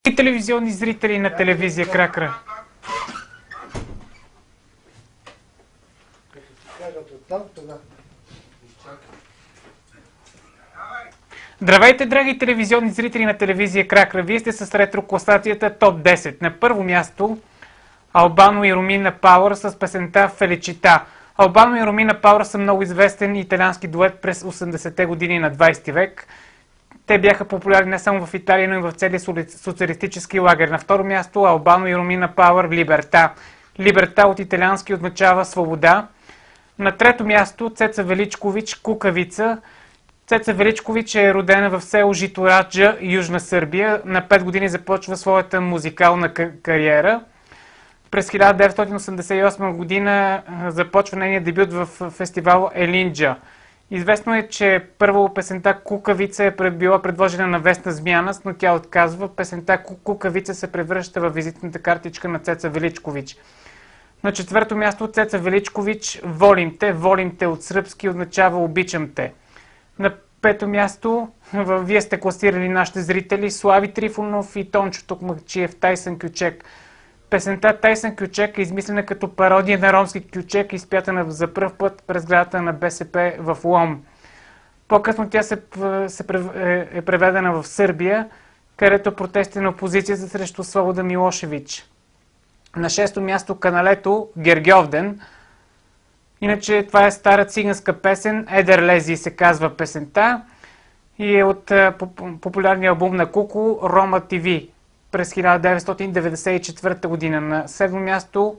И телевизионни зрители на телевизия Кракра. Здравейте, драги телевизионни зрители на телевизия Кракра. Вие сте с ретрокласацията ТОП 10. На първо място Албано и Ромина Пауър с песента Феличита. Албано и Ромина Пауър са много известен италиански дует през 80-те години на 20 век. Те бяха популярни не само в Италия, но и в целия социалистически лагер. На второ място Албано и Ромина Пауър Либерта. Либерта от италиански означава свобода. На трето място Цеца Величкович Кукавица. Цеца Величкович е родена в село Житораджа, Южна Сърбия. На 5 години започва своята музикална кариера. През 1988 година започва нейният дебют в фестивал Елинджа. Известно е, че първо песента Кукавица е била предложена на Весна Змянас, но тя отказва. Песента Кукавица се превръща във визитната картичка на Цеца Величкович. На четвърто място Цеца Величкович Волим те. Волим те от сръбски означава обичам те. На пето място вие сте класирали нашите зрители Слави Трифонов и Тончо Токмакчиев Тайсън Кючек. Песента Тайсън Кючек е измислена като пародия на ромски кючек, изпятана за пръв път през сградата на БСП в Лом. По-късно тя е преведена в Сърбия, където протести на опозицията срещу Слободан Милошевич. На шесто място Каналето Гергьовден. Иначе това е стара циганска песен, Едер Лези се казва песента и е от популярния албум на Куко Рома ТВ през 1994 година. На седмо място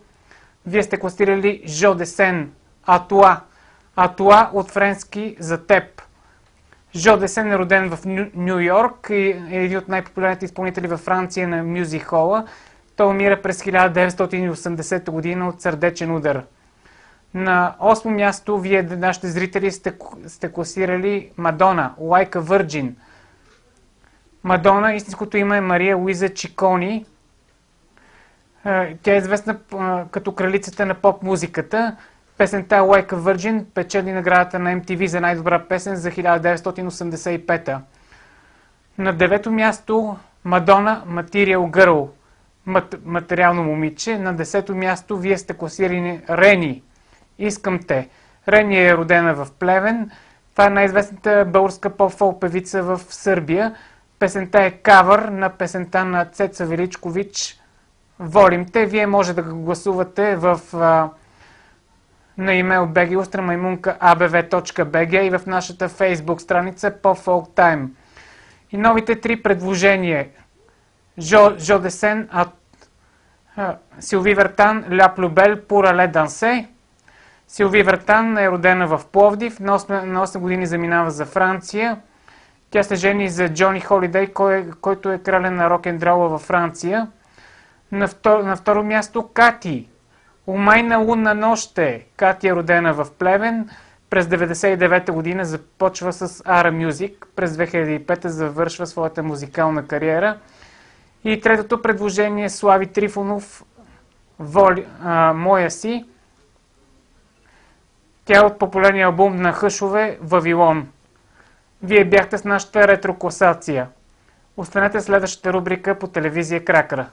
вие сте класирали Жо Десен, Атуа. Атуа от френски за теб. Жо Десен е роден в Ню Йорк и е един от най-популярните изпълнители във Франция на мюзик хола. Той умира през 1980 година от сърдечен удар. На 8 място вие, нашите зрители, сте класирали Мадона, Like a Virgin. Мадона, истинското име е Мария Луиза Чикони. Тя е известна като кралицата на поп-музиката. Песента Like a Virgin печели наградата на MTV за най-добра песен за 1985. На 9 място Мадона, Material Girl, материално момиче. На 10 място вие сте класирани Рени, Искам те. Рени е родена в Плевен. Това е най-известната българска поп-фолк певица в Сърбия. Песента е кавър на песента на Цеца Величкович Волим те. Вие може да гласувате на имейл bg.abv.bg и в нашата фейсбук страница Pop-Folk Time. И новите три предложения Жо Десен, Силви Вертан, Ля Плюбел, Пура Ле Дансе. Силви Вертан е родена в Пловдив, на 8 години заминава за Франция. Тя се жени за Джони Холидей, който е крален на рок-н-дрола във Франция. На второ място Кати. Умайна лунна ноще. Кати е родена в Плевен. През 1999 година започва с Ара Мюзик. През 2005 завършва своята музикална кариера. И третото предложение е Слави Трифонов Моя си. Тя е от популярния албум на Хъшове Вавилон. Вие бяхте с нашата ретрокласация. Останете следващата рубрика по телевизия Кракра.